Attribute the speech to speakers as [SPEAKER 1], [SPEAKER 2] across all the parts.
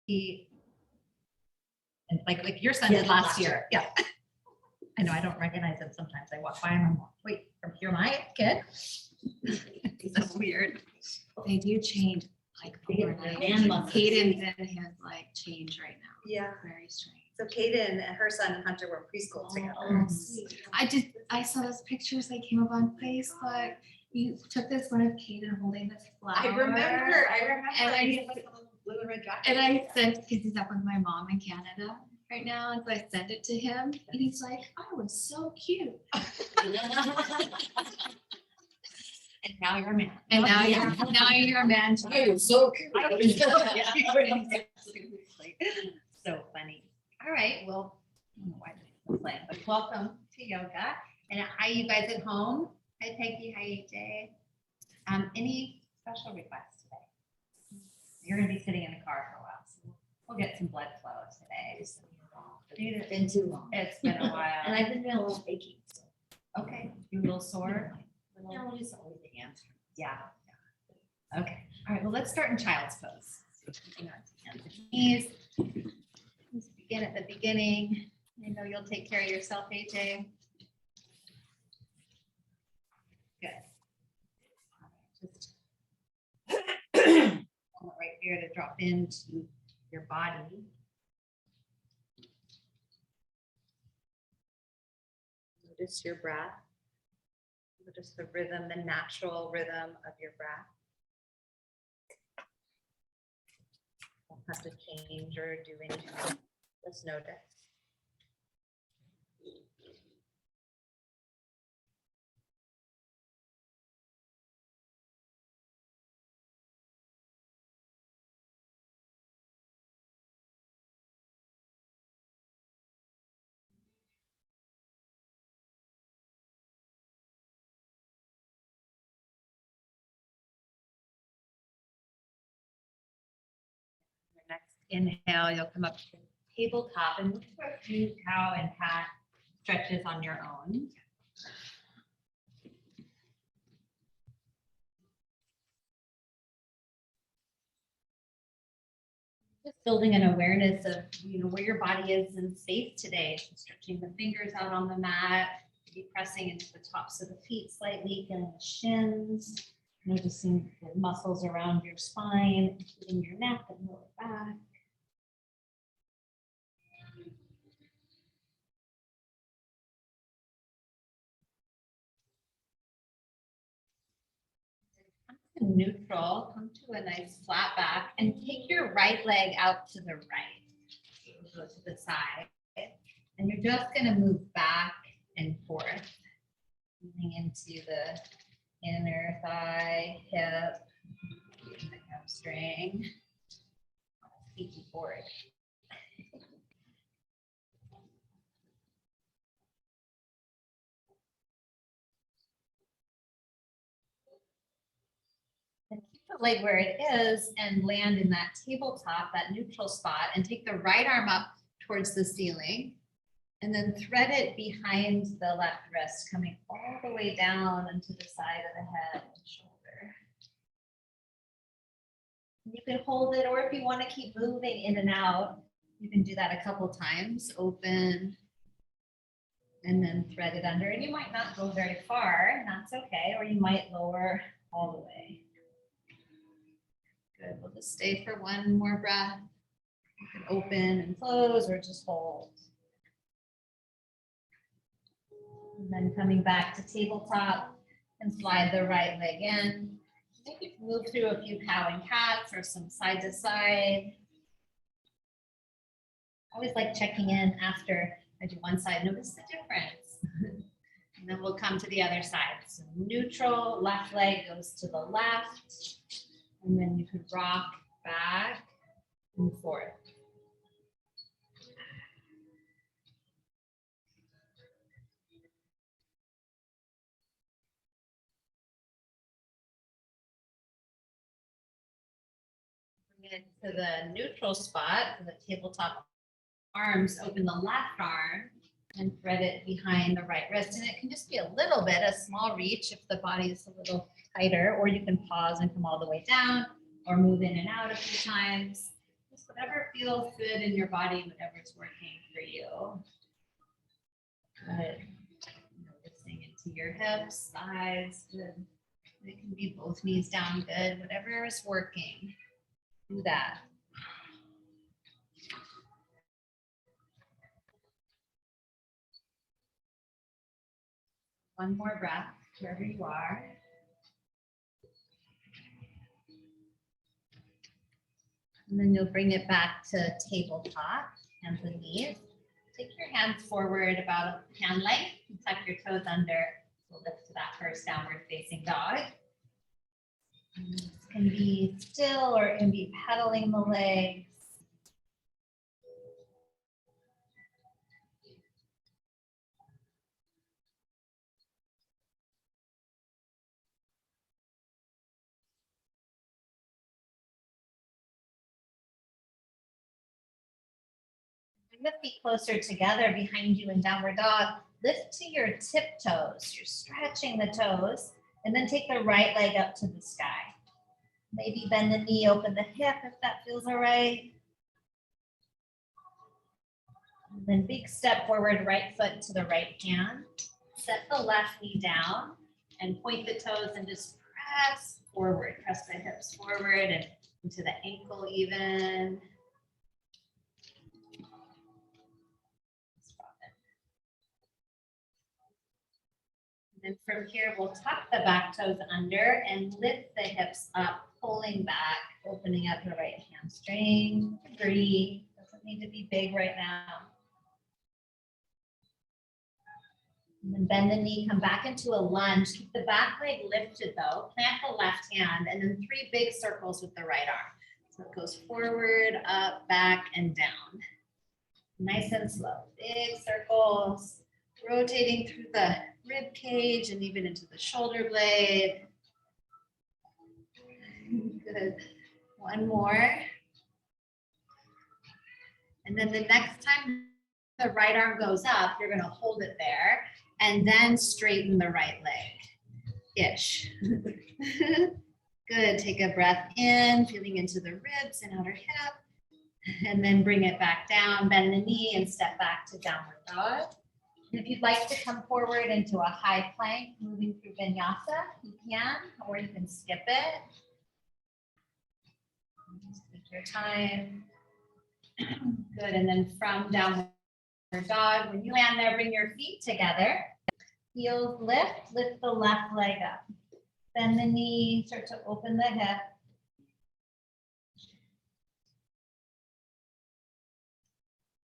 [SPEAKER 1] he, and like your son did last year. Yeah. I know, I don't recognize him sometimes. I walk by him and I'm like, wait, you're my kid? That's weird.
[SPEAKER 2] They do change like overnight.
[SPEAKER 3] Man muscles.
[SPEAKER 2] Caden's in his like change right now.
[SPEAKER 1] Yeah.
[SPEAKER 2] Very strange.
[SPEAKER 1] So Kaden and her son Hunter were in preschool together.
[SPEAKER 2] I saw those pictures that came up on Facebook. You took this one of Caden holding this flower.
[SPEAKER 1] I remember.
[SPEAKER 2] And I-
[SPEAKER 1] He had like a little blue and red jacket.
[SPEAKER 2] And I sent, because he's up with my mom in Canada right now, and so I sent it to him, and he's like, I was so cute.
[SPEAKER 1] And now you're a man.
[SPEAKER 2] And now you're a man too.
[SPEAKER 3] I was so cute.
[SPEAKER 1] Yeah. So funny. All right, well, I don't know why this is playing, but welcome to yoga. And hi, you guys at home. Hi, Peggy. Hi, AJ. Any special requests today? You're gonna be sitting in the car for a while, so we'll get some blood flow today.
[SPEAKER 3] It's been too long.
[SPEAKER 1] It's been a while.
[SPEAKER 3] And I've been a little achy, so.
[SPEAKER 1] Okay, you a little sore?
[SPEAKER 3] No, it's always the answer.
[SPEAKER 1] Yeah. Okay, all right, well, let's start in child's pose. Hang on to hands and knees. Let's begin at the beginning. I know you'll take care of yourself, AJ. Good. All right, just right here to drop into your body. Notice your breath. Notice the rhythm, the natural rhythm of your breath. Don't have to change or do anything. Just notice. Your next inhale, you'll come up to tabletop and look for a few cow and cat stretches on your own. Just building an awareness of, where your body is in space today. So stretching the fingers out on the mat, maybe pressing into the tops of the feet slightly, feeling the shins, noticing the muscles around your spine, including your neck and lower back. Neutral, come to a nice flat back and take your right leg out to the right. Go to the side. And you're just going to move back and forth, moving into the inner thigh, hip, the hamstring, feet forward. And keep the leg where it is and land in that tabletop, that neutral spot, and take the right arm up towards the ceiling. And then thread it behind the left wrist, coming all the way down into the side of the head and shoulder. You can hold it, or if you want to keep moving in and out, you can do that a couple times. Open and then thread it under. And you might not go very far, and that's okay, or you might lower all the way. Good, we'll just stay for one more breath. You can open and close or just hold. And then coming back to tabletop and slide the right leg in. Maybe move through a few cow and cats or some side to side. I always like checking in after I do one side, notice the difference. And then we'll come to the other side. So neutral, left leg goes to the left. And then you could rock back and forth. To the neutral spot, to the tabletop arms, open the left arm and thread it behind the right wrist. And it can just be a little bit, a small reach if the body is a little tighter, or you can pause and come all the way down or move in and out a few times. Just whatever feels good in your body, whatever's working for you. Good. Noticing into your hips, thighs, good. It can be both knees down, good. Whatever is working, do that. One more breath, wherever you are. And then you'll bring it back to tabletop, hands and knees. Take your hands forward about hand length, and tuck your toes under. We'll lift to that first downward facing dog. And this can be still or it can be pedaling the legs. Bring the feet closer together behind you in downward dog. Lift to your tiptoes. You're stretching the toes. And then take the right leg up to the sky. Maybe bend the knee, open the hip if that feels all right. And then big step forward, right foot to the right hand. Set the left knee down and point the toes and just press forward. Press the hips forward and into the ankle even. And from here, we'll tuck the back toes under and lift the hips up, pulling back, opening up the right hamstring. Breathe. Doesn't need to be big right now. And then bend the knee, come back into a lunge. Keep the back leg lifted though. Plant the left hand and then 3 big circles with the right arm. So it goes forward, up, back, and down. Nice and slow. Big circles. Rotating through the rib cage and even into the shoulder blade. Good. One more. And then the next time the right arm goes up, you're going to hold it there and then straighten the right leg. Ish. Good. Take a breath in, feeling into the ribs and outer hip. And then bring it back down, bend the knee and step back to downward dog. And if you'd like to come forward into a high plank, moving through vinyasa, you can, or you can skip it. Just take your time. Good, and then from downward dog, when you land there, bring your feet together. Heels lift, lift the left leg up. Bend the knee, start to open the hip.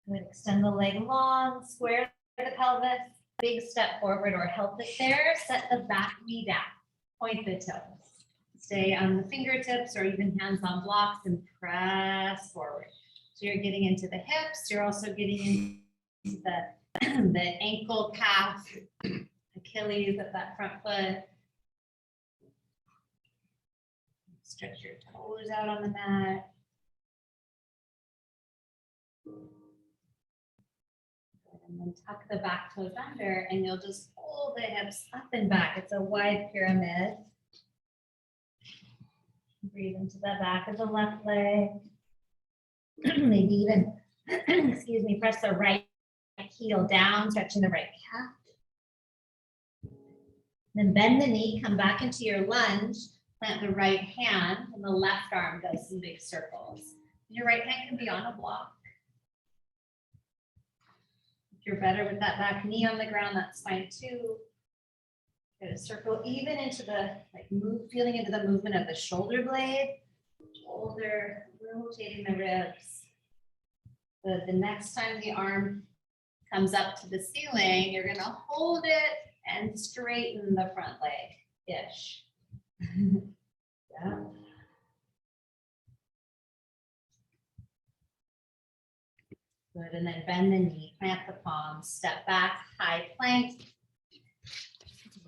[SPEAKER 1] Good, extend the leg long, square the pelvis, big step forward or help it there. Set the back knee down, point the toes. Stay on the fingertips or even hands on blocks and press forward. So you're getting into the hips. You're also getting into the ankle, calf, Achilles of that front foot. Stretch your toes out on the mat. And then tuck the back toes under and you'll just pull the hips up and back. It's a wide pyramid. Breathe into the back of the left leg. Maybe even, excuse me, press the right heel down, stretching the right calf. Then bend the knee, come back into your lunge, plant the right hand, and the left arm does some big circles. Your right hand can be on a block. If you're better with that back knee on the ground, that's fine too. Get a circle even into the, feeling into the movement of the shoulder blade, shoulder, rotating the ribs. The next time the arm comes up to the ceiling, you're gonna hold it and straighten the front leg-ish. Yeah. Good, and then bend the knee, plant the palms, step back, high plank,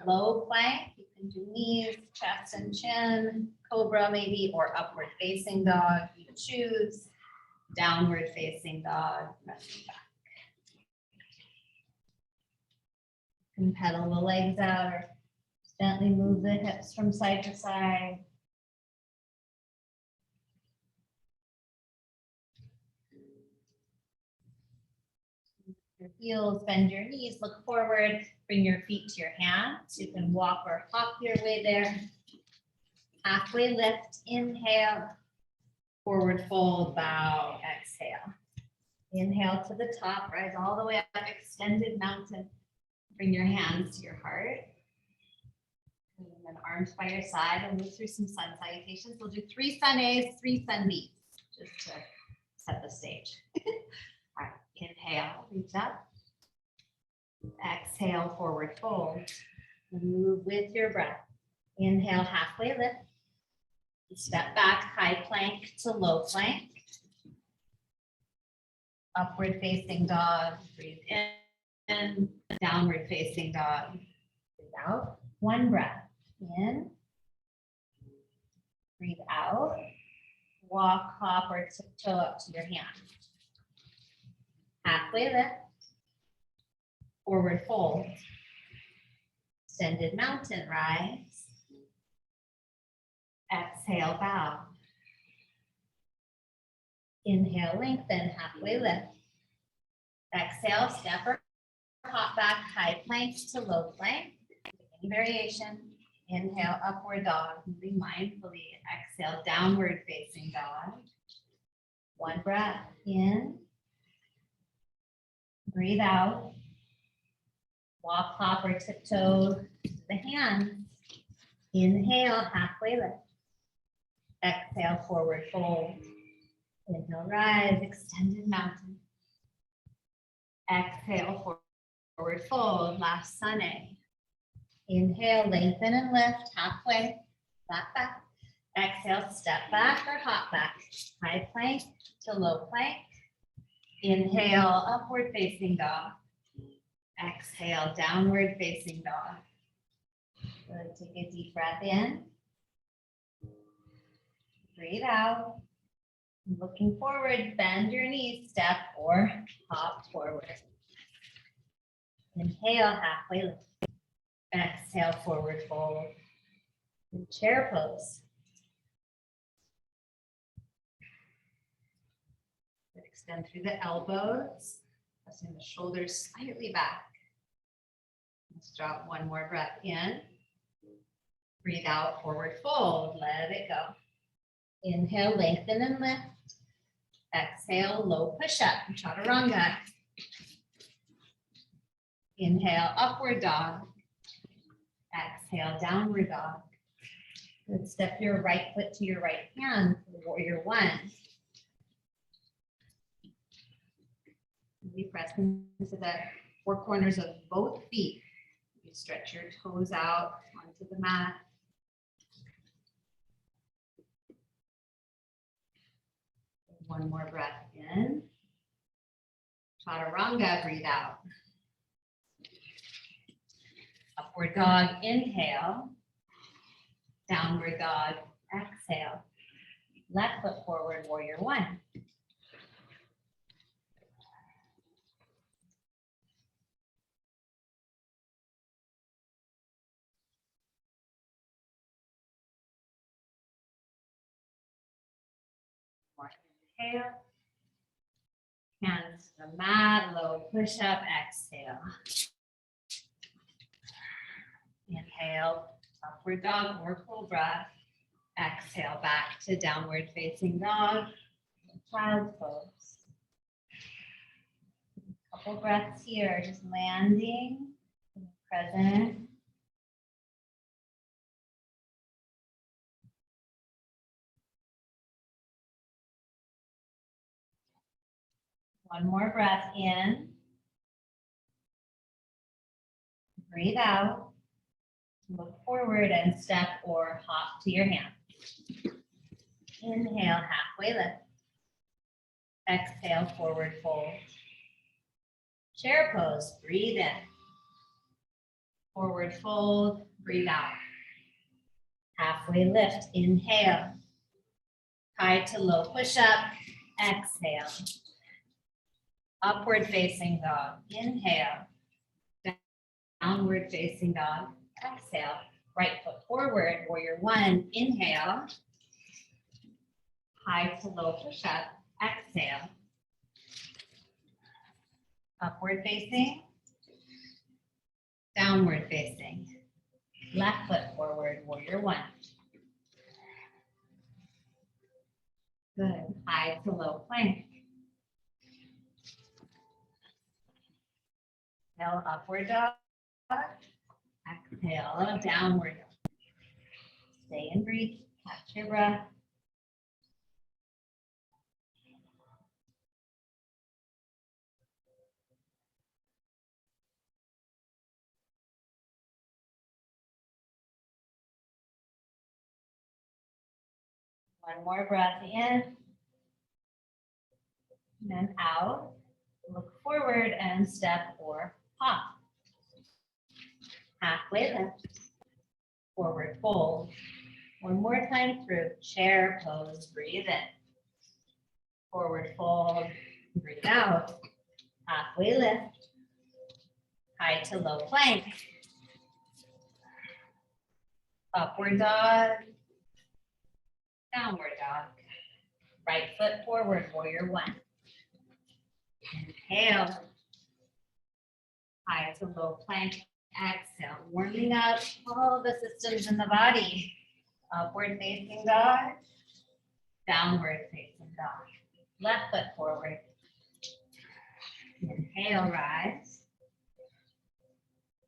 [SPEAKER 1] low plank. You can do knees, chest and chin, cobra maybe, or upward facing dog. You choose downward facing dog, pressing back. You can pedal the legs out or gently move the hips from side to side. your heels, bend your knees, look forward, bring your feet to your hands. You can walk or hop your way there. Halfway lift, inhale, forward fold, bow, exhale. Inhale to the top, rise all the way up, extended mountain. Bring your hands to your heart. And then arms by your side and move through some sun salutations. We'll do 3 sun A's, 3 sun B's, just to set the stage. All right, inhale, reach up. Exhale, forward fold. And move with your breath. Inhale, halfway lift. Step back, high plank to low plank. Upward facing dog, breathe in. Downward facing dog, breathe out. 1 breath in. Breathe out. Walk, hop, or tiptoe up to your hand. Halfway lift. Forward fold. Extended mountain rise. Exhale, bow. Inhale, lengthen, halfway lift. Exhale, step or hop back, high plank to low plank. Any variation. Inhale, upward dog, moving mindfully. Exhale, downward facing dog. 1 breath in. Breathe out. Walk, hop, or tiptoe to the hands. Inhale, halfway lift. Exhale, forward fold. Inhale, rise, extended mountain. Exhale, forward fold, last sun A. Inhale, lengthen and lift, halfway, flat back. Exhale, step back or hop back. High plank to low plank. Inhale, upward facing dog. Exhale, downward facing dog. Good, take a deep breath in. Breathe out. Looking forward, bend your knees, step or hop forward. Inhale, halfway lift. Exhale, forward fold. And chair pose. Extend through the elbows, pressing the shoulders slightly back. Let's drop 1 more breath in. Breathe out, forward fold, let it go. Inhale, lengthen and lift. Exhale, low push-up, chaturanga. Inhale, upward dog. Exhale, downward dog. Good. Step your right foot to your right hand for warrior 1. We press into the 4 corners of both feet. You stretch your toes out onto the mat. One more breath in. Chaturanga, breathe out. Upward dog, inhale. Downward dog, exhale. Left foot forward, warrior 1. More inhale. Hands to the mat, low push up, exhale. Inhale, upward dog or cobra. Exhale, back to downward facing dog. Child's pose. Couple breaths here, just landing, present. One more breath in. Breathe out. Look forward and step or hop to your hand. Inhale, halfway lift. Exhale, forward fold. Chair pose, breathe in. Forward fold, breathe out. Halfway lift, inhale. High to low push up, exhale. Upward facing dog, inhale. Downward facing dog, exhale. Right foot forward, warrior 1, inhale. High to low push up, exhale. Upward facing. Downward facing. Left foot forward, warrior one. Good. High to low plank. Exhale, upward dog. Exhale, downward dog. Stay and breathe. Catch your breath. One more breath in. And then out. Look forward and step or hop. Halfway lift. Forward fold. One more time through. Chair pose. Breathe in. Forward fold. Breathe out. Halfway lift. High to low plank. Upward dog. Downward dog. Right foot forward, warrior one. Inhale. High to low plank. Exhale, warming up all the systems in the body. Upward facing dog. Downward facing dog. Left foot forward. Inhale, rise.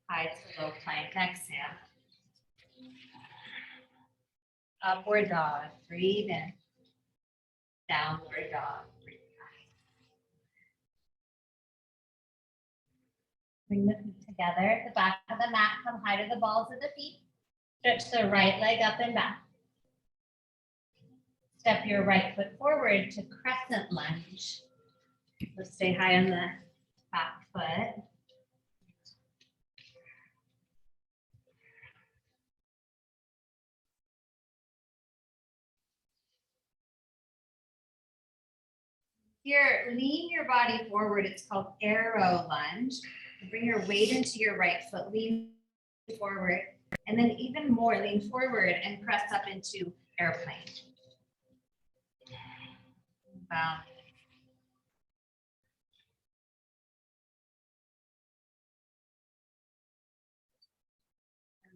[SPEAKER 1] High to low plank. Exhale. Upward dog. Breathe in. Downward dog. Breathe out. Bring the feet together at the back of the mat. Come high to the balls of the feet. Stretch the right leg up and back. Step your right foot forward to crescent lunge. So stay high on the back foot. Here, lean your body forward. It's called arrow lunge. Bring your weight into your right foot, lean forward, and then even more, lean forward and press up into airplane. Wow.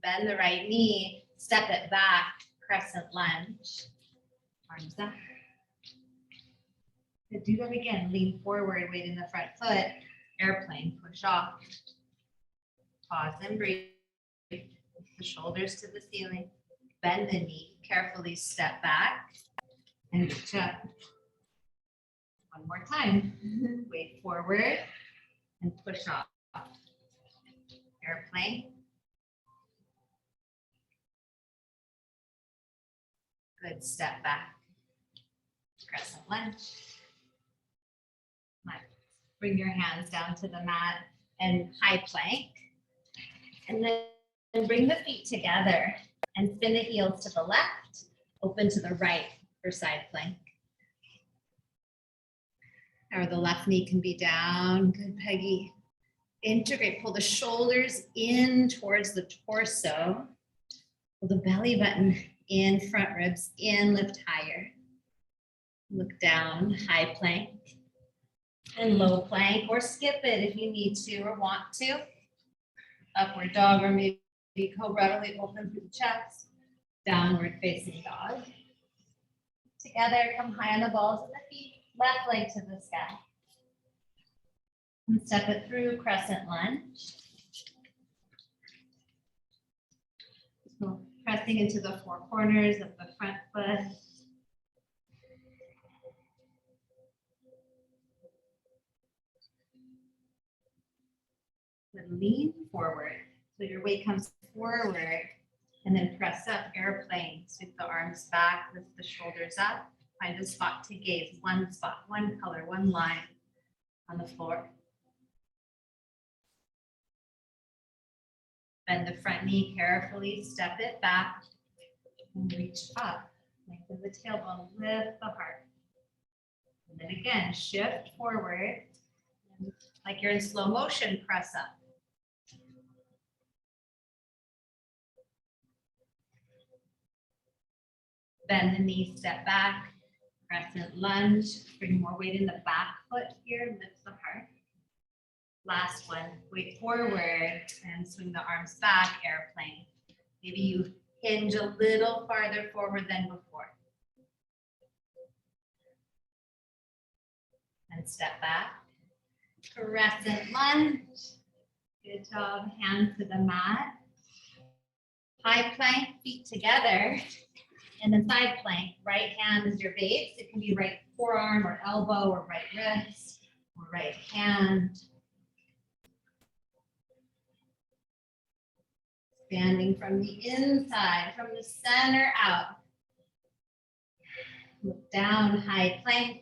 [SPEAKER 1] Bend the right knee, step it back, crescent lunge. Arms up. Do that again. Lean forward, weight in the front foot. Airplane, push off. Pause and breathe. Lift the shoulders to the ceiling. Bend the knee. Carefully step back and reach up. One more time. Weight forward and push off. Airplane. Good. Step back. Crescent lunge. Bring your hands down to the mat and high plank. And then bring the feet together and spin the heels to the left, open to the right for side plank. Or the left knee can be down. Good, Peggy. Integrate, pull the shoulders in towards the torso. Pull the belly button in, front ribs in, lift higher. Look down, high plank. And low plank, or skip it if you need to or want to. Upward dog, or maybe cobra, really open through the chest. Downward facing dog. Together, come high on the balls of the feet, left leg to the sky. And step it through, crescent lunge. So pressing into the four corners of the front foot. Then lean forward, so your weight comes forward, and then press up, airplane. Sweep the arms back, lift the shoulders up. Find a spot to gaze, one spot, one color, one line on the floor. Bend the front knee carefully, step it back, and reach up. Lengthen the tailbone, lift the heart. And then again, shift forward. Like you're in slow motion, press up. Bend the knee, step back, crescent lunge. Bring more weight in the back foot here, lift the heart. Last one, weight forward and swing the arms back, airplane. Maybe you hinge a little farther forward than before. And step back. Crescent lunge. Good job, hands to the mat. High plank, feet together. And then side plank, right hand is your base. It can be right forearm or elbow or right wrist or right hand. Expanding from the inside, from the center out. Look down, high plank.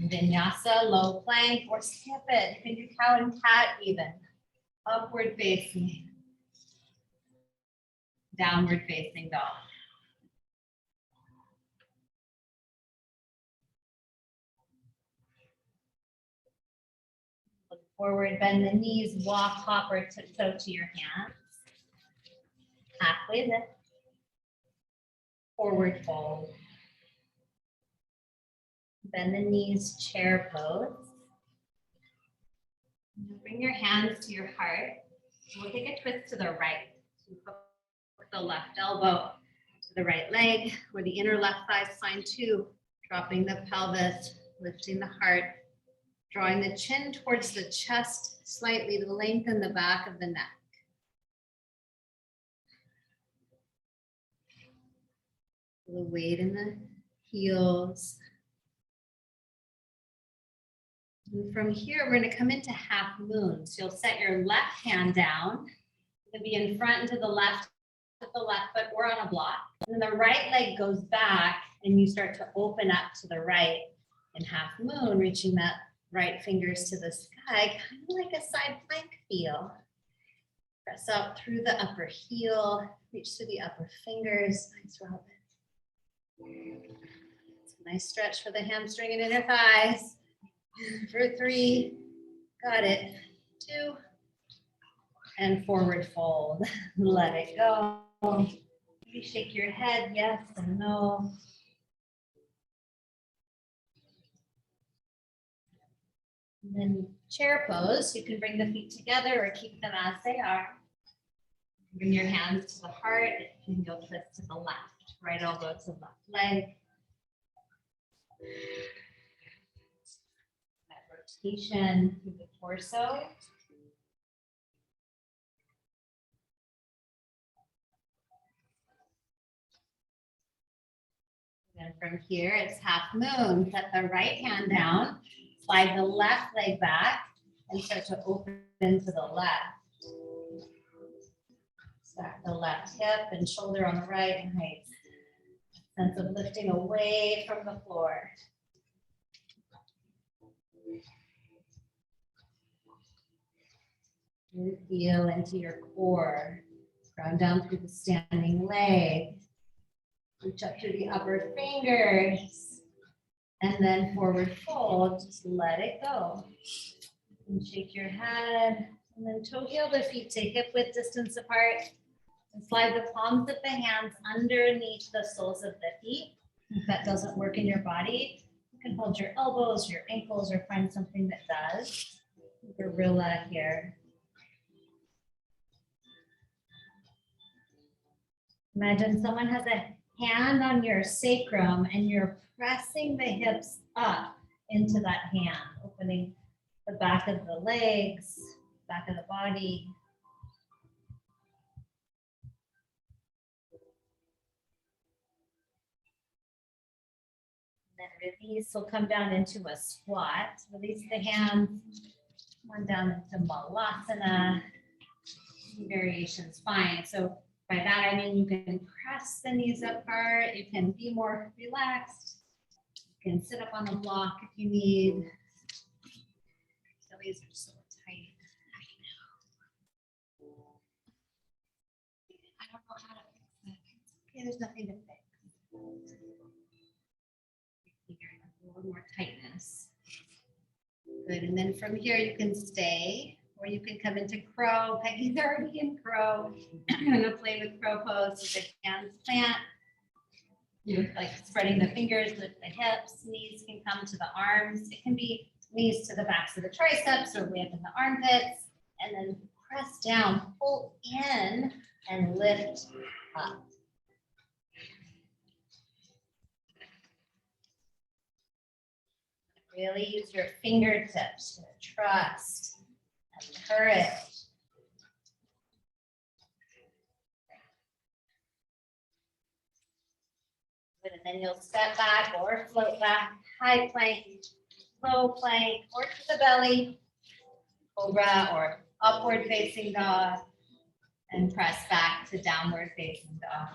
[SPEAKER 1] Vinyasa, low plank, or skip it. You can do cow and cat even. Upward facing. Downward facing dog. Look forward, bend the knees, walk, hop, or tiptoe to your hands. Halfway lift. Forward fold. Bend the knees, chair pose. Bring your hands to your heart. We'll take a twist to the right. So hook the left elbow to the right leg, or the inner left thigh spine too. Dropping the pelvis, lifting the heart, drawing the chin towards the chest slightly to lengthen the back of the neck. The weight in the heels. And from here, we're going to come into half moon. So you'll set your left hand down. It'll be in front and to the left with the left foot or on a block. And then the right leg goes back and you start to open up to the right in half moon, reaching that right fingers to the sky, kind of like a side plank feel. Press out through the upper heel, reach to the upper fingers. Nice robin. It's a nice stretch for the hamstring and inner thighs. For 3, got it. 2, and forward fold. Let it go. You shake your head, yes and no. And then chair pose, you can bring the feet together or keep them as they are. Bring your hands to the heart and you'll twist to the left. Right elbow to left leg. Rotation through the torso. And from here, it's half moon. Set the right hand down, slide the left leg back, and start to open to the left. Stack the left hip and shoulder on the right. Nice. Sense of lifting away from the floor. You feel into your core. Ground down through the standing leg. Reach up through the upper fingers. And then forward fold. Just let it go. And shake your head. And then toe heel the feet to hip width distance apart. And slide the palms of the hands underneath the soles of the feet. If that doesn't work in your body, you can hold your elbows, your ankles, or find something that does. Gorilla here. Imagine someone has a hand on your sacrum and you're pressing the hips up into that hand, opening the back of the legs, back of the body. Then release, we'll come down into a squat. Release the hands, come on down into Malasana. Variations, fine. So by that, I mean you can press the knees apart, you can be more relaxed, you can sit up on the block if you need. Bellies are so tight.
[SPEAKER 2] I don't know how to fix it.
[SPEAKER 1] Okay, there's nothing to fix. A little more tightness. Good, and then from here you can stay, or you can come into crow. Peggy's already in crow. I'm gonna play with crow pose with the hands plant. You look like spreading the fingers with the hips, knees can come to the arms. It can be knees to the backs of the triceps or way up in the armpits, and then press down, pull in, and lift up. Really use your fingertips to trust and courage. Good, and then you'll step back or float back, high plank, low plank, or to the belly, cobra or upward facing dog, and press back to downward facing dog.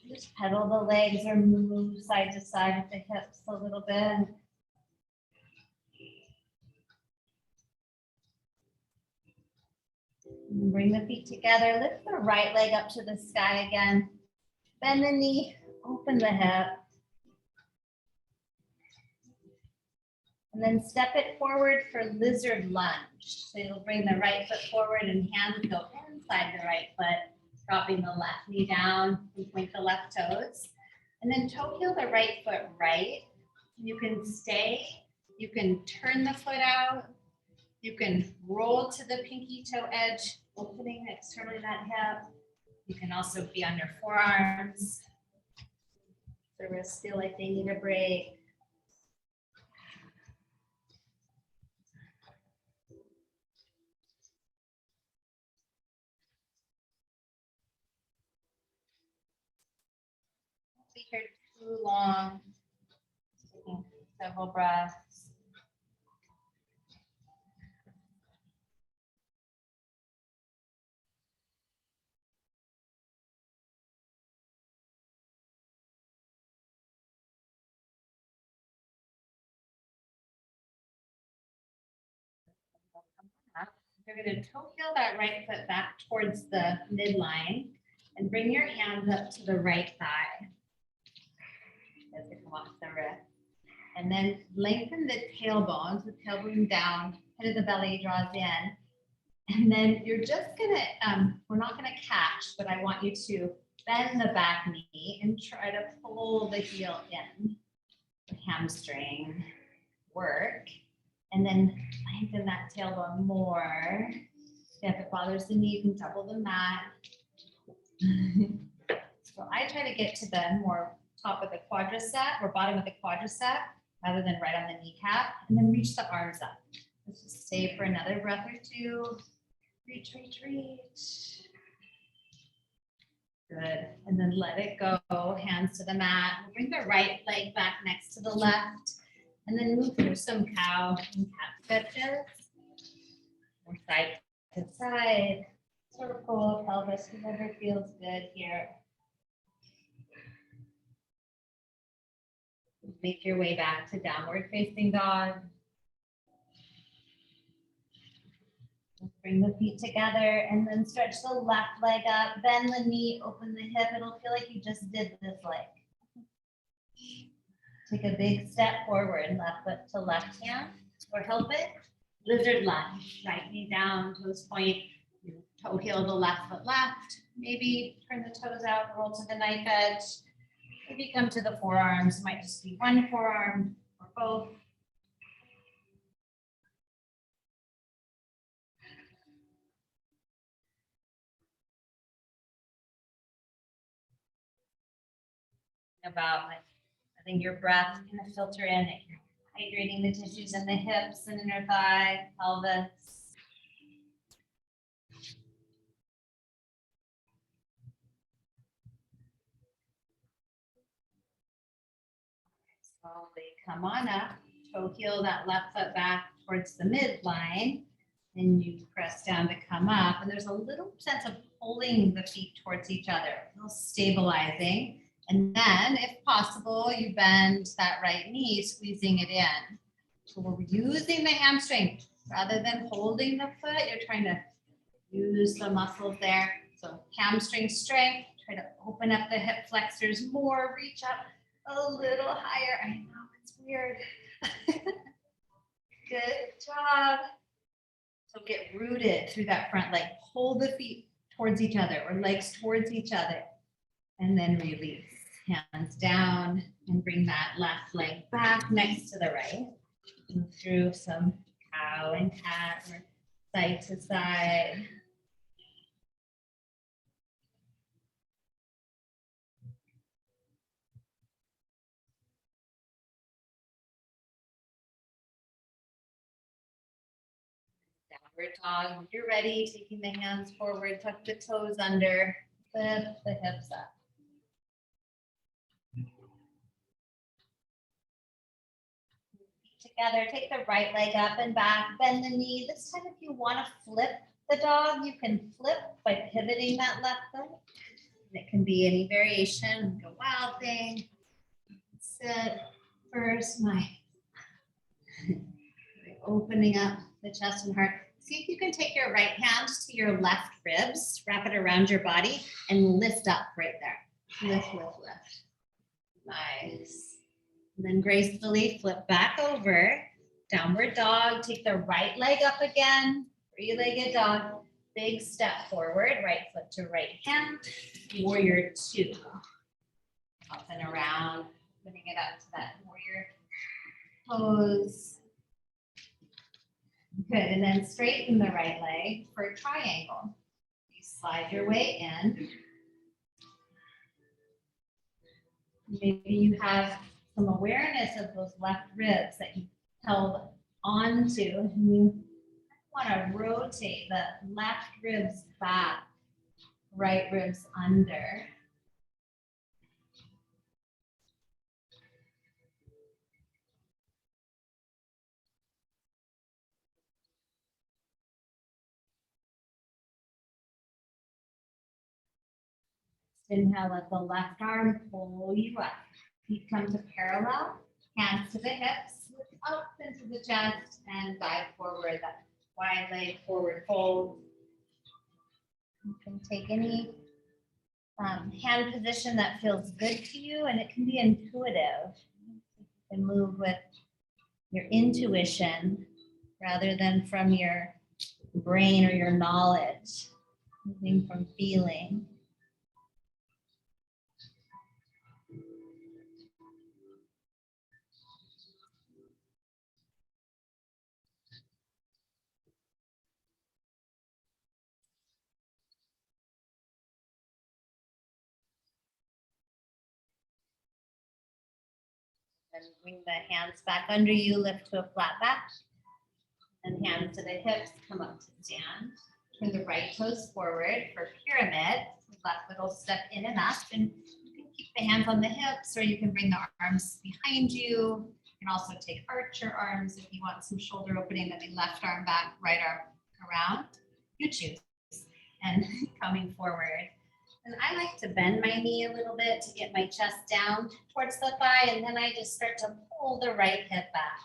[SPEAKER 1] Just pedal the legs or move side to side with the hips a little bit. And bring the feet together, lift the right leg up to the sky again. Bend the knee, open the hip. And then step it forward for lizard lunge. So you'll bring the right foot forward and hands go inside the right foot, dropping the left knee down and point the left toes. And then toe heel the right foot right. You can stay, you can turn the foot out. You can roll to the pinky toe edge, opening externally that hip. You can also be on your forearms. The wrists feel like they need a break. Don't be here too long. Taking several breaths. You're going to toe heel that right foot back towards the midline and bring your hands up to the right thigh as they come off the wrist. And then lengthen the tailbone, so tailbone down, head of the belly draws in. And then you're just going to, we're not going to catch, but I want you to bend the back knee and try to pull the heel in. The hamstring work. And then lengthen that tailbone more. If it bothers the knee, you can double the mat. So I try to get to the more top of the quadricep or bottom of the quadricep rather than right on the kneecap, and then reach the arms up. Let's just stay for another breath or two. Reach, reach, reach. Good. And then let it go. Hands to the mat. We'll bring the right leg back next to the left. And then move through some cow and cat stretches. Or side to side. Circle, pelvis, whatever feels good here. Make your way back to downward facing dog. Bring the feet together and then stretch the left leg up, bend the knee, open the hip. It'll feel like you just did this leg. Take a big step forward, left foot to left hand, or help it. Lizard lunge, right knee down, toes point, toe heel the left foot left. Maybe turn the toes out, roll to the knife edge. Maybe come to the forearms, it might just be one forearm or both. About like, I think your breath kind of filter in, it, hydrating the tissues in the hips and inner thigh, pelvis. Slowly come on up, toe heel that left foot back towards the midline, and you press down to come up. And there's a little sense of pulling the feet towards each other, a little stabilizing. And then, if possible, you bend that right knee, squeezing it in. So we're using the hamstring rather than holding the foot. You're trying to use the muscles there. So hamstring strength, try to open up the hip flexors more, reach up a little higher. I know it's weird. Good job. So get rooted through that front leg. Pull the feet towards each other or legs towards each other. And then release. Hands down and bring that left leg back next to the right. Move through some cow and cat or side to side. Downward dog, when you're ready, taking the hands forward, tuck the toes under, lift the hips up. Together, take the right leg up and back, bend the knee. This time, if you want to flip the dog, you can flip by pivoting that left leg. And it can be any variation, like a wild thing. Sit first, opening up the chest and heart. See if you can take your right hand to your left ribs, wrap it around your body, and lift up right there. Lift, lift, lift. Nice. And then gracefully flip back over, downward dog. Take the right leg up again, three-legged dog. Big step forward, right foot to right hand, warrior two. Up and around, putting it up to that warrior pose. Good, and then straighten the right leg for a triangle. You slide your way in. Maybe you have some awareness of those left ribs that you held onto, and you want to rotate the left ribs back, right ribs under. Inhale, let the left arm pull you up. Feet come to parallel, hands to the hips, look up into the chest, and dive forward. That wide leg forward fold. You can take any hand position that feels good to you, and it can be intuitive. You can move with your intuition rather than from your brain or your knowledge, moving from feeling. And bring the hands back under you, lift to a flat back. And hands to the hips, come up to stand. Turn the right toes forward for pyramid. Left foot will step in and up. And you can keep the hands on the hips, or you can bring the arms behind you. You can also take archer arms if you want some shoulder opening. That means left arm back, right arm around. You choose. And coming forward. And I like to bend my knee a little bit to get my chest down towards the thigh, and then I just start to pull the right hip back.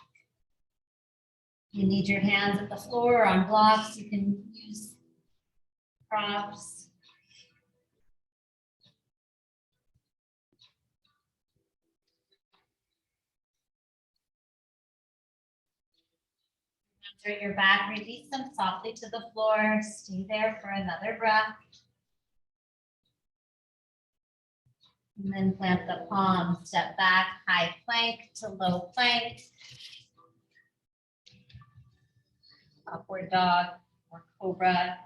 [SPEAKER 1] You need your hands at the floor or on blocks. You can use props. Turn your back, release them softly to the floor. Stay there for another breath. And then plant the palms, step back, high plank to low plank. Upward dog or cobra.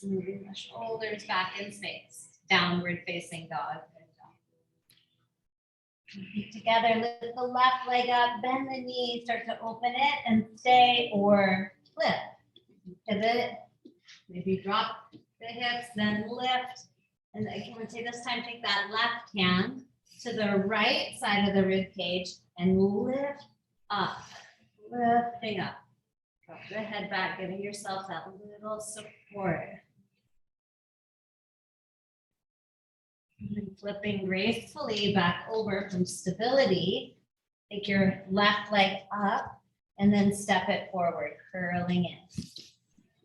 [SPEAKER 1] Moving the shoulders back in space. Downward facing dog. Feet together, lift the left leg up, bend the knee, start to open it and stay or flip. Pivot, maybe drop the hips, then lift. And again, I would say this time, take that left hand to the right side of the rib cage and lift up, lifting up. Drop the head back, giving yourself that little support. And then flipping gracefully back over from stability. Take your left leg up and then step it forward, curling in.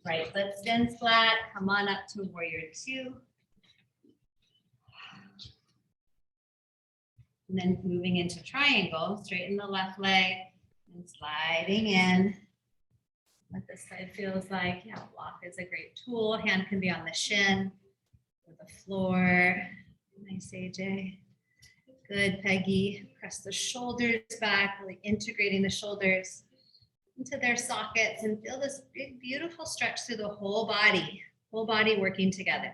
[SPEAKER 1] Right foot spins flat, come on up to warrior two. And then moving into triangle, straighten the left leg and sliding in. What this side feels like. Yeah, block is a great tool. Hand can be on the shin or the floor. Nice, AJ. Good, Peggy. Press the shoulders back, really integrating the shoulders. into their sockets and feel this big, beautiful stretch through the whole body working together.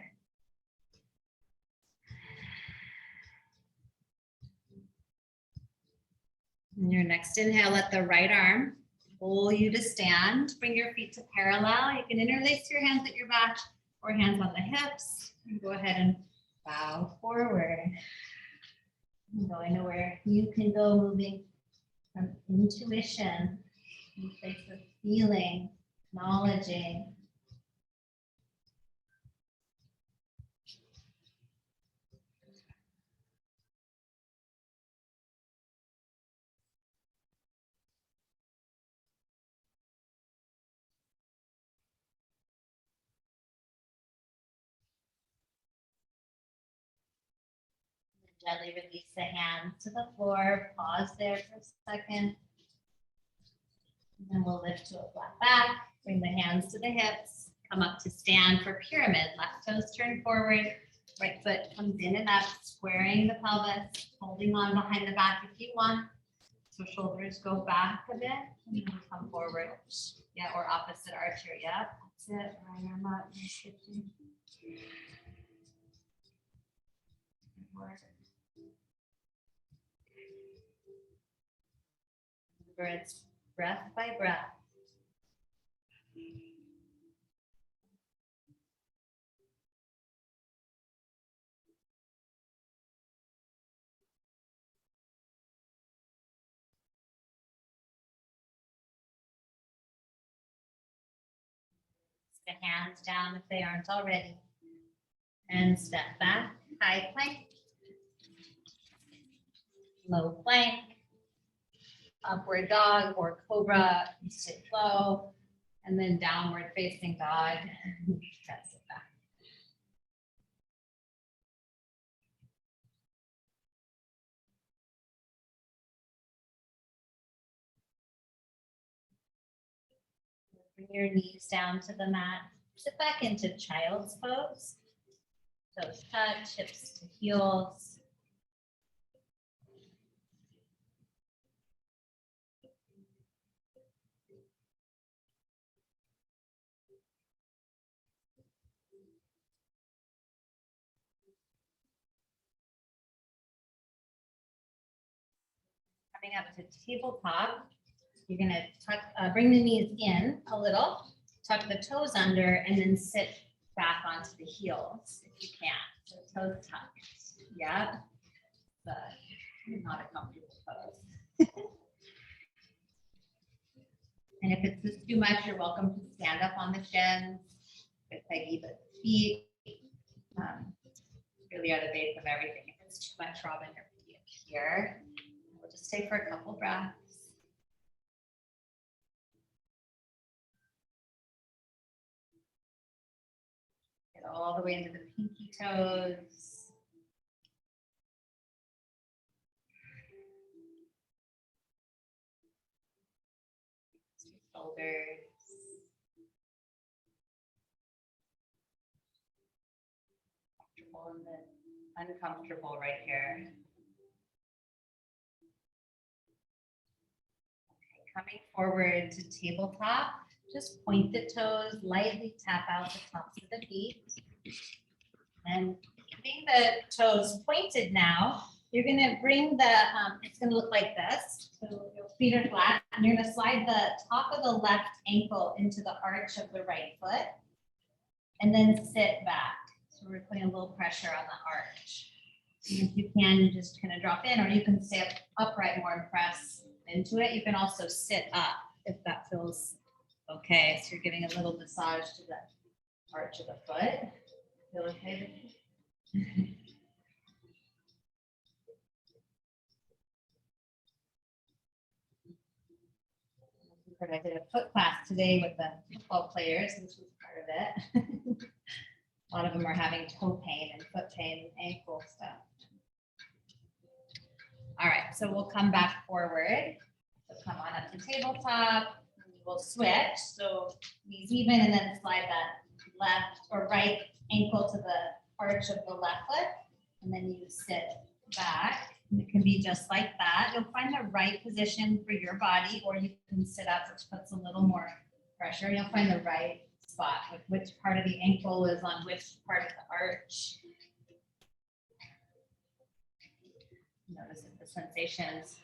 [SPEAKER 1] And your next inhale, let the right arm pull you to stand. Bring your feet to parallel. You can interlace your hands at your back or hands on the hips. And go ahead and bow forward. Going to where you can go, moving from intuition, in place of feeling, acknowledging. Gently release the hands to the floor. Pause there for a second. And then we'll lift to a flat back. Bring the hands to the hips. Come up to stand for pyramid. Left toes turn forward. Right foot comes in and up, squaring the pelvis, holding on behind the back if you want. So shoulders go back a bit and then come forward. Yeah, or opposite arch here. Yeah, that's it. Right arm up. Remember, it's breath by breath. The hands down if they aren't already. And step back, high plank, low plank, upward dog or cobra, sit low, and then downward facing dog. Press it back. Bring your knees down to the mat. Sit back into child's pose. Toes touch, hips to heels. Coming up to tabletop, you're gonna tuck, bring the knees in a little, tuck the toes under, and then sit back onto the heels if you can. So toes tucked, yeah, but not a comfortable pose. And if it's just too much, you're welcome to stand up on the shins, with Peggy the feet. Really are the base of everything. If it's too much, Robin, your feet up here. We'll just stay for a couple breaths. Get all the way into the pinky toes. Shoulders. Comfortable and then uncomfortable right here. Okay, coming forward to tabletop, just point the toes, lightly tap out the tops of the feet. And keeping the toes pointed now, you're gonna bring the, it's gonna look like this. So your feet are flat and you're gonna slide the top of the left ankle into the arch of the right foot and then sit back. So we're putting a little pressure on the arch. And if you can, you just kind of drop in, or you can sit upright more and press into it. You can also sit up if that feels okay. So you're giving a little massage to the arch of the foot. Feel okay? I did a foot class today with the football players. This was part of it. A lot of them are having toe pain and foot pain and ankle stuff. All right, so we'll come back forward. So come on up to tabletop. We'll switch. So knees even, and then slide that left or right ankle to the arch of the left foot. And then you sit back And it can be just like that. You'll find the right position for your body, or you can sit up, which puts a little more pressure. You'll find the right spot, like which part of the ankle is on which part of the arch. Notice if the sensation's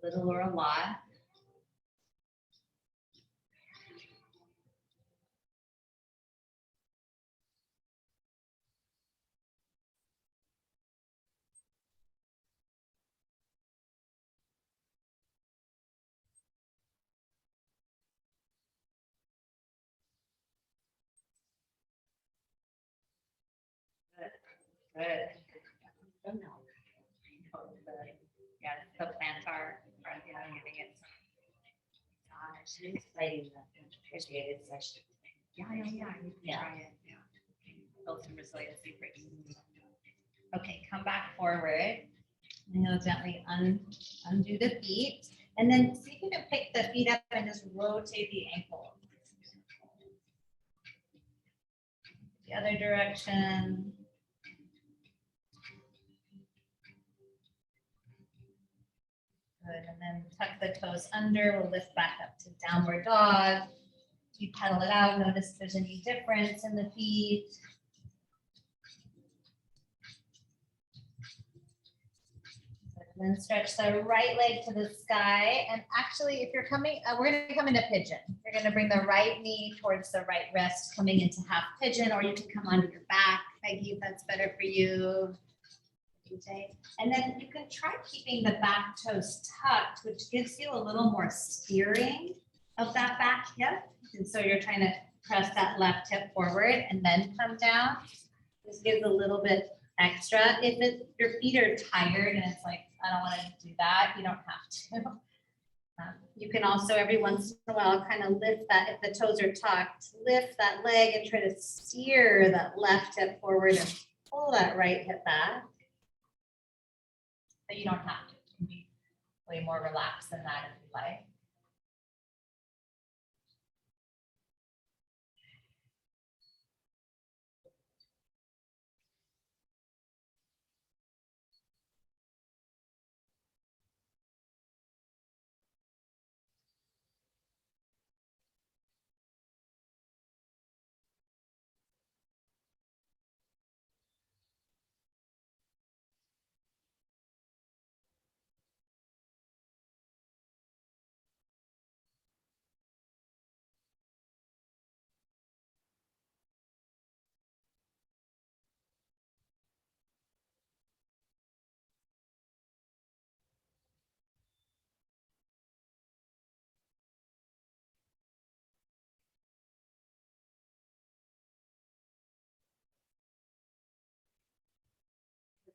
[SPEAKER 1] little or a lot. Good.
[SPEAKER 3] Don't know.
[SPEAKER 1] Yeah, the plantar, yeah, I'm getting it.
[SPEAKER 3] Gosh, it's exciting. Appreciate it session.
[SPEAKER 1] Yeah. You can
[SPEAKER 3] Yeah.
[SPEAKER 1] try it, yeah. Build some resiliency for you. Okay, come back forward. And you'll gently undo the feet. And then see if you can pick the feet up and just rotate the ankle. The other direction. Good, and then tuck the toes under. We'll lift back up to downward dog. You pedal it out. Notice if there's any difference in the feet. And then stretch the right leg to the sky. And actually, if you're coming, we're going to come into pigeon. You're going to bring the right knee towards the right wrist, coming into half pigeon, or you can come onto your back, Peggy, if that's better for you. Okay. And then you can try keeping the back toes tucked, which gives you a little more steering of that back hip. And so you're trying to press that left hip forward and then come down. This gives a little bit extra. If your feet are tired and it's like, I don't want to do that, you don't have to. You can also every once in a while kind of lift that, if the toes are tucked, lift that leg and try to steer that left hip forward and pull that right hip back. But you don't have to. You can be way more relaxed than that if you like.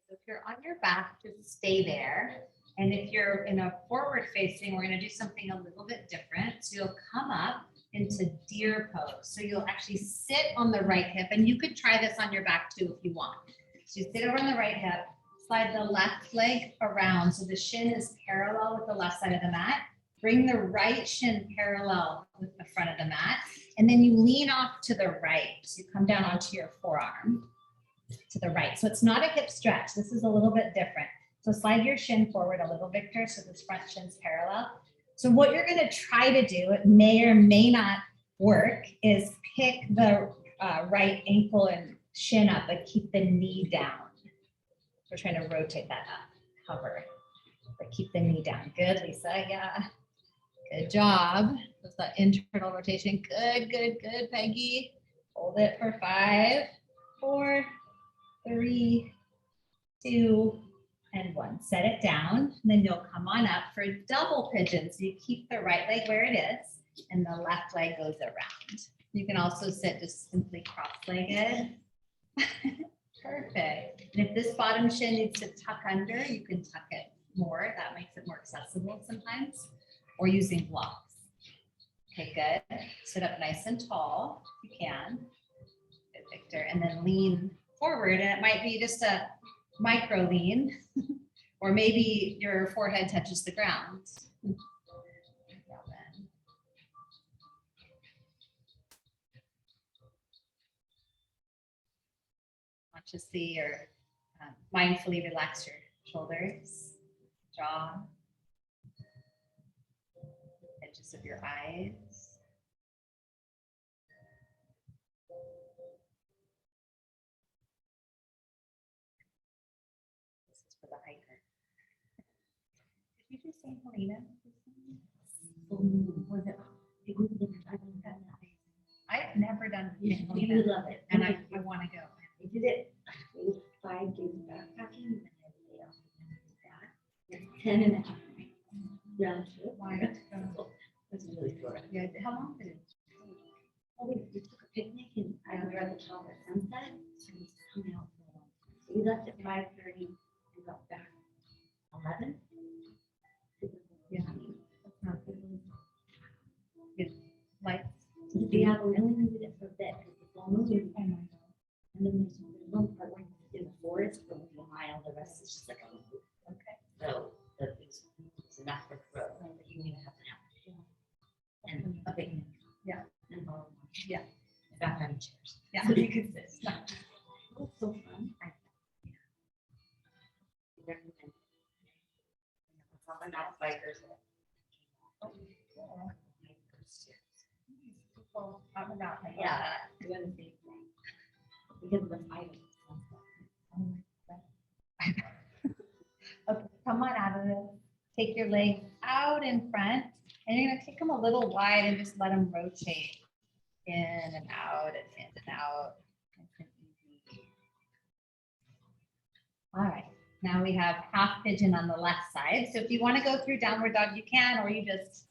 [SPEAKER 1] So if you're on your back, just stay there. And if you're in a forward facing, we're going to do something a little bit different. So you'll come up into deer pose. So you'll actually sit on the right hip, and you could try this on your back too if you want. So you sit over on the right hip, slide the left leg around so the shin is parallel with the left side of the mat. Bring the right shin parallel with the front of the mat, and then you lean off to the right. So you come down onto your forearm to the right. So it's not a hip stretch. This is a little bit different. So slide your shin forward a little, Victor, so this front shin's parallel. So what you're going to try to do, it may or may not work, is pick the right ankle and shin up, but keep the knee down. We're trying to rotate that up, hover, but keep the knee down. Good, Lisa. Yeah. Good job. That's that internal rotation. Good, good, good, Peggy. Hold it for 5, 4, 3, 2, and 1. Set it down, and then you'll come on up for a double pigeon. So you keep the right leg where it is, and the left leg goes around. You can also sit just simply cross-legged. Perfect. And if this bottom shin needs to tuck under, you can tuck it more. That makes it more accessible sometimes, or using blocks. Okay, good. Sit up nice and tall if you can. Good, Victor. And then lean forward, and it might be just a micro lean, or maybe your forehead touches the ground. Consciously or mindfully relax your shoulders, jaw, edges of your eyes. This is for the hiker. Did you just say Helena? Was it? I've never done
[SPEAKER 3] You
[SPEAKER 1] Helena,
[SPEAKER 3] love it.
[SPEAKER 1] and I want to go.
[SPEAKER 3] I did it. It was 5 days of backpacking and then I had a day off and then I was back. It's 10 and a half round trip.
[SPEAKER 1] Why?
[SPEAKER 3] That's really short.
[SPEAKER 1] Yeah, how long did it?
[SPEAKER 3] Oh, we took a picnic and we were at the top of sunset. So we just hung out for a long time. So we left at 5:30 and got back 11.
[SPEAKER 1] Yeah. That's not good. Good lights.
[SPEAKER 3] Yeah, we only needed it for a bit because the full moon. And then there's one part where it's in the forest for like a mile, the rest is just like on the roof.
[SPEAKER 1] Okay.
[SPEAKER 3] So it's enough for growth, but you need to have an apple. And a picnic.
[SPEAKER 1] Yeah.
[SPEAKER 3] And all of them.
[SPEAKER 1] Yeah.
[SPEAKER 3] Back on chairs.
[SPEAKER 1] Yeah.
[SPEAKER 3] So you could sit. It was so fun. Recommend. Some are not bikers.
[SPEAKER 1] Oh, cool. People talk about like
[SPEAKER 3] Yeah,
[SPEAKER 1] that.
[SPEAKER 3] doing the same thing. Because of the fighting.
[SPEAKER 1] Okay, come on out of this. Take your legs out in front, and you're gonna take them a little wide and just let them rotate in and out and in and out. Nice and easy. All right, now we have half pigeon on the left side. So if you want to go through downward dog, you can, or you just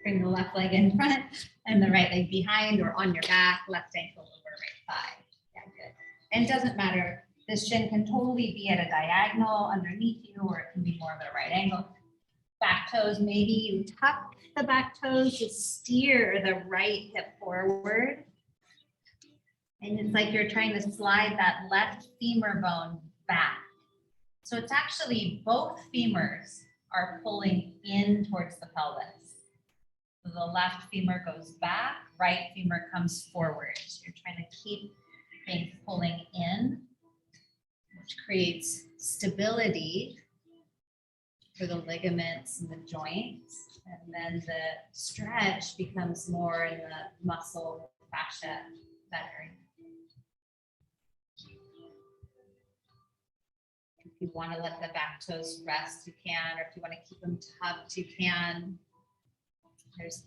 [SPEAKER 1] bring the left leg in front and the right leg behind or on your back, left ankle over right thigh. Yeah, good. And it doesn't matter. This shin can totally be at a diagonal underneath you, or it can be more of a right angle. Back toes, maybe you tuck the back toes to steer the right hip forward. And it's like you're trying to slide that left femur bone back. So it's actually both femurs are pulling in towards the pelvis. So the left femur goes back, right femur comes forward. So you're trying to keep things pulling in, which creates stability for the ligaments and the joints. And then the stretch becomes more in the muscle fascia, that area. If you want to let the back toes rest, you can, or if you want to keep them tucked, you can. There's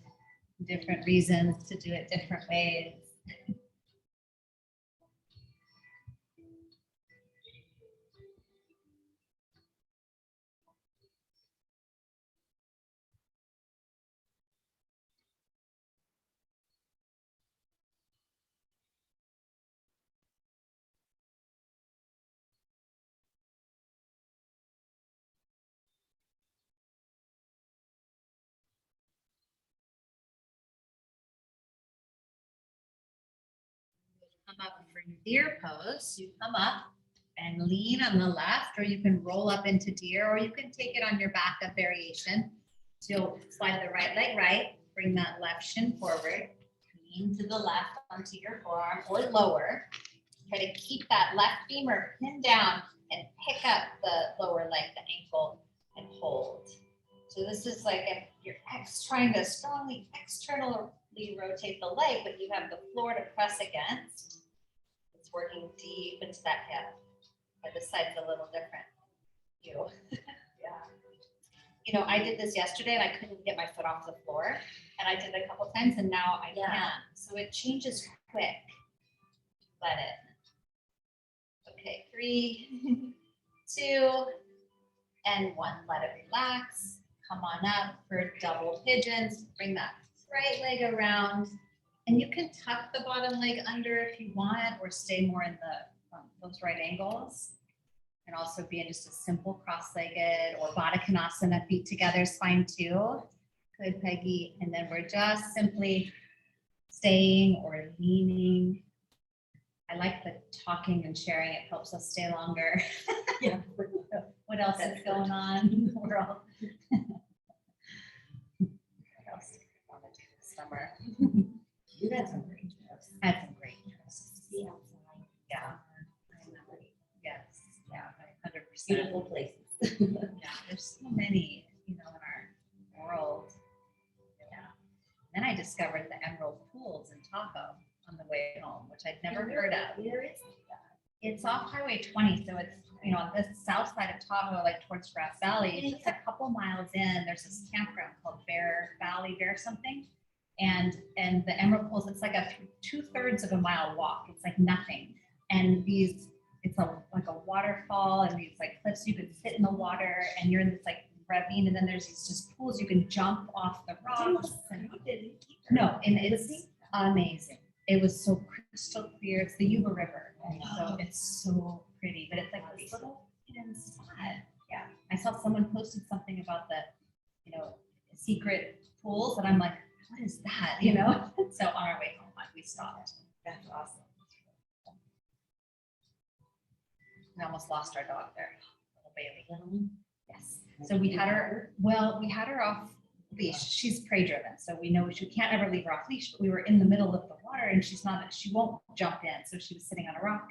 [SPEAKER 1] different reasons to do it different ways. Come up for deer pose. You come up and lean on the left, or you can roll up into deer, or you can take it on your back up variation. So you'll slide the right leg right, bring that left shin forward, lean to the left onto your forearm or lower. Try to keep that left femur pinned down and pick up the lower leg, the ankle, and hold. So this is like if you're trying to strongly externally rotate the leg, but you have the floor to press against. It's working deep into that hip. But the side's a little different. Yeah. You know, I did this yesterday and I couldn't get my foot off the floor. And I did it a couple times and now I
[SPEAKER 3] Yeah.
[SPEAKER 1] can. So it changes quick. Let it. Okay, 3, 2, and 1. Let it relax. Come on up for double pigeons. Bring that right leg around. And you can tuck the bottom leg under if you want, or stay more in the those right angles. And also be in just a simple cross-legged or Baddha Konasana, feet together is fine too. Good, Peggy. And then we're just simply staying or leaning. I like the talking and sharing. It helps us stay longer.
[SPEAKER 3] Yeah.
[SPEAKER 1] What else is going on? We're all. What else do we want to do this summer?
[SPEAKER 3] You got some great trips.
[SPEAKER 1] Had some great trips.
[SPEAKER 3] See outside.
[SPEAKER 1] Yeah.
[SPEAKER 3] I remember.
[SPEAKER 1] Yes. Yeah. 100%.
[SPEAKER 3] Beautiful places.
[SPEAKER 1] Yeah, there's so many, in our world. Yeah. Then I discovered the Emerald Pools in Tahoe on the way home, which I'd never heard of.
[SPEAKER 3] Where is
[SPEAKER 1] It's off Highway 20, so it's, on the south side of Tahoe, like towards Grass Valley. Just a couple miles in, there's this campground called Bear Valley, Bear something. And the Emerald Pools, it's like a 2/3 of a mile walk. It's like nothing. And it's like a waterfall and these like cliffs. You can sit in the water and you're in this like ravine, and then there's these just pools you can jump off the rocks. And, no, and it's amazing. It was so crystal clear. It's the Yuba River, and so it's so pretty. But it's like this little hidden spot. Yeah, I saw someone posted something about the, secret pools, and I'm like, what is that? So on our way home, we stopped.
[SPEAKER 3] That's awesome.
[SPEAKER 1] We almost lost our dog there, little Bailey.
[SPEAKER 3] Little one?
[SPEAKER 1] Yes. So we had her off leash. She's prey driven, so we know she can't ever leave her off leash. But we were in the middle of the water, and she won't jump in. So she was sitting on a rock,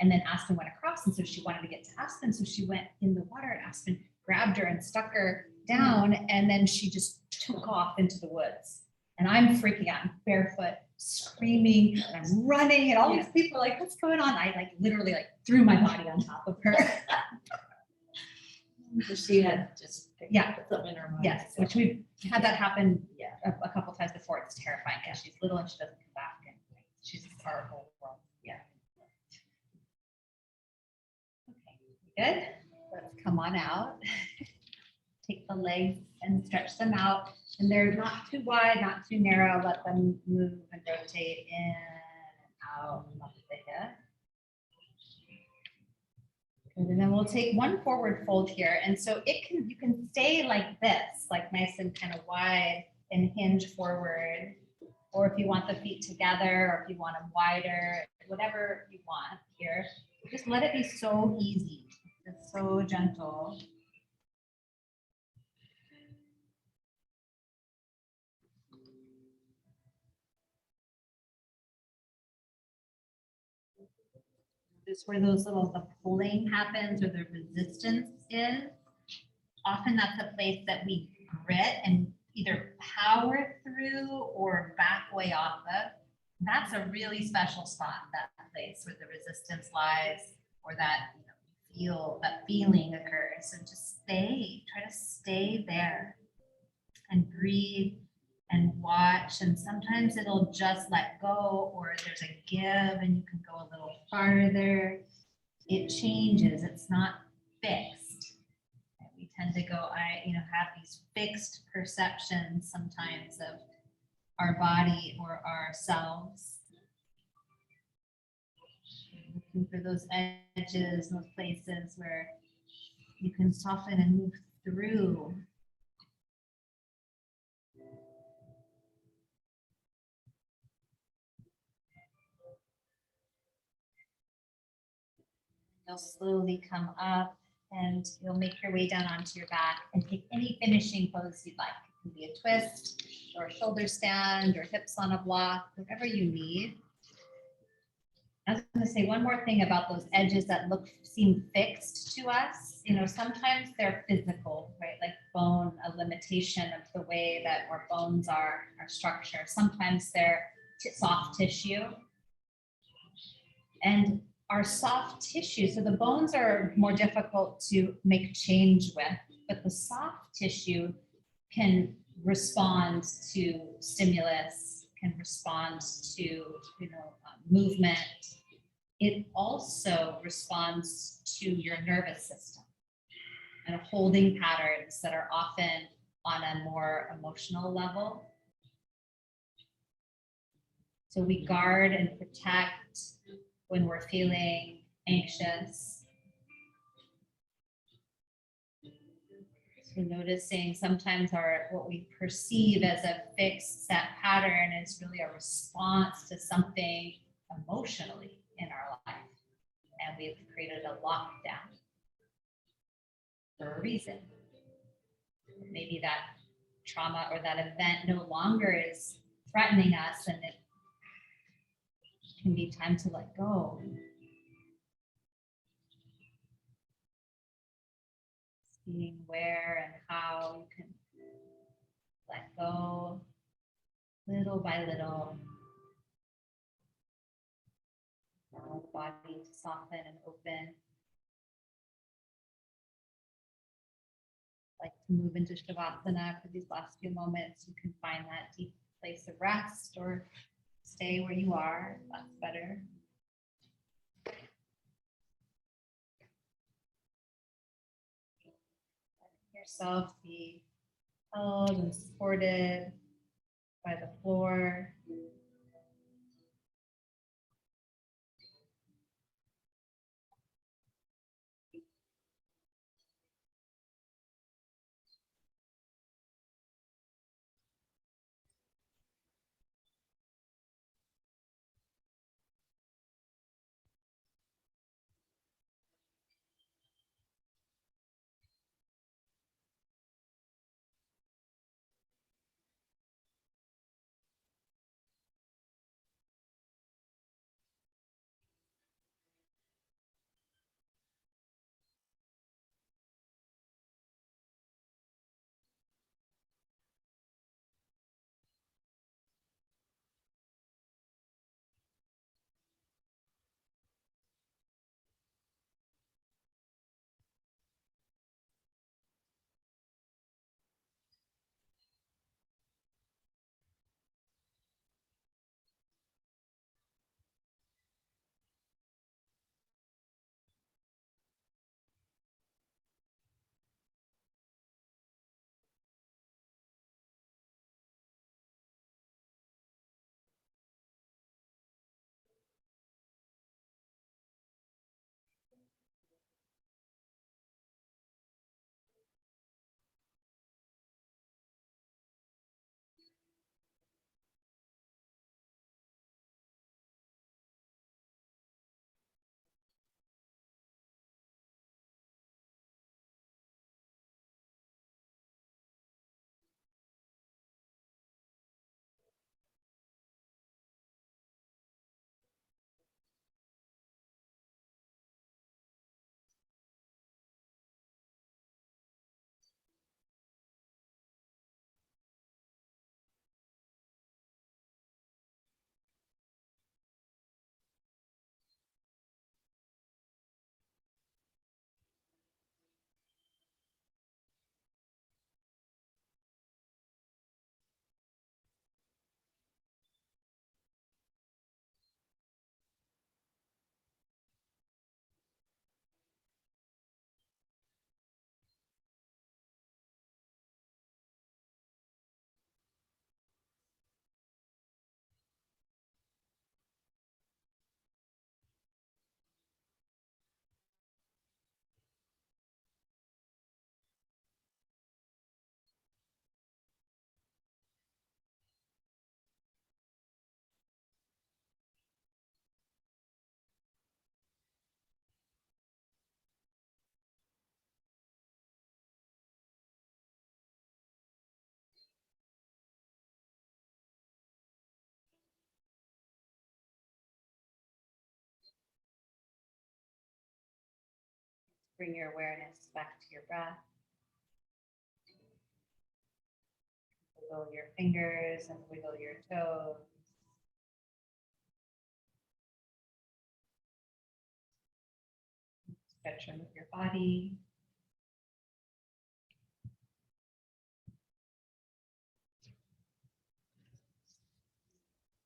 [SPEAKER 1] and then Aspen went across, and so she wanted to get to Aspen. So she went in the water, and Aspen grabbed her and stuck her down, and then she just took off into the woods. And I'm freaking out. I'm barefoot, screaming, and I'm running, and all these people are like, "What's going on?" I literally threw my body on top of her.
[SPEAKER 3] So she had just
[SPEAKER 1] Yeah.
[SPEAKER 3] put something in her mind.
[SPEAKER 1] Yes, which we've had that happen
[SPEAKER 3] Yeah.
[SPEAKER 1] a couple times before. It's terrifying because she's little and she doesn't come back, and she's our whole world. Yeah. Okay, good. Let's come on out. Take the legs and stretch them out, and they're not too wide, not too narrow. Let them move and rotate in and out and up the hip. And then we'll take one forward fold here. And so you can stay like this, like nice and kind of wide and hinge forward. Or if you want the feet together, or if you want them wider, whatever you want here. Just let it be so easy. It's so gentle. This is where the pulling happens or the resistance is. Often that's a place that we grit and either power through or back way off of. That's a really special spot, that place where the resistance lies, or that that feeling occurs. So just try to stay there and breathe and watch, and sometimes it'll just let go, or there's a give and you can go a little farther. It changes, it's not fixed. We tend to go, have these fixed perceptions sometimes of our body or ourselves. Looking for those edges, those places where you can soften and move through. You'll slowly come up and you'll make your way down onto your back and take any finishing pose you'd like. It can be a twist or a shoulder stand or hips on a block, whatever you need. I was going to say one more thing about those edges that seem fixed to us. Sometimes they're physical, right? Like bone, a limitation of the way that our bones are, our structure. Sometimes they're soft tissue. And our soft tissue, so the bones are more difficult to make change with, but the soft tissue can respond to stimulus, can respond to movement. It also responds to your nervous system and holding patterns that are often on a more emotional level. So we guard and protect when we're feeling anxious. So noticing sometimes what we perceive as a fixed set pattern is really a response to something emotionally in our life. And we've created a lockdown for a reason. Maybe that trauma or that event no longer is threatening us, and it can be time to let go. seeing where and how you can let go little by little. Allow the body to soften and open. Like to move into Shavasana for these last few moments. You can find that deep place of rest or stay where you are. That's better. Let yourself be held and supported by the floor. Bring your awareness back to your breath. Wiggle your fingers and wiggle your toes. Stretch and move your body.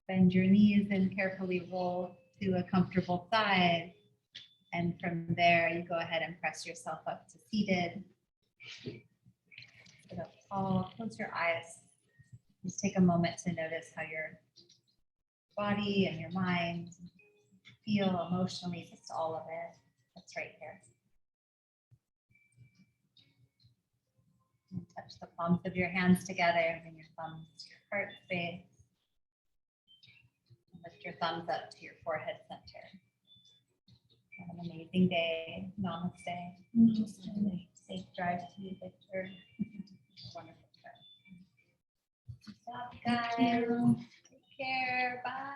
[SPEAKER 1] Bend your knees and carefully roll to a comfortable side. And from there, you go ahead and press yourself up to seated. Sit up tall, close your eyes. Just take a moment to notice how your body and your mind feel emotionally, just all of it. That's right here. And touch the palms of your hands together and bring your thumbs to your heart space. And lift your thumbs up to your forehead center. Have an amazing day. Namaste. Safe drive to you, Victor. Wonderful trip. What's up, guys? Take care. Bye.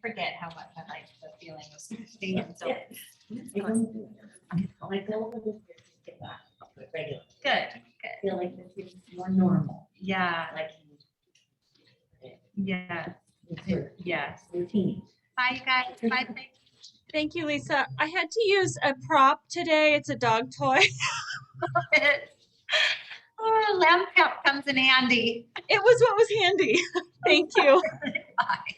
[SPEAKER 1] forget how much I liked the feeling of being in so.
[SPEAKER 3] My goal for this year is to get back to regular.
[SPEAKER 1] Good,
[SPEAKER 3] Feel like this is more normal,
[SPEAKER 1] yeah,
[SPEAKER 3] like
[SPEAKER 1] yeah, yes.
[SPEAKER 3] routine.
[SPEAKER 1] Bye, you guys, bye.
[SPEAKER 4] Thank you, Lisa. I had to use a prop today. It's a dog toy.
[SPEAKER 1] Oh, lamb chop comes in handy.
[SPEAKER 4] It was what was handy. Thank you.
[SPEAKER 1] Bye.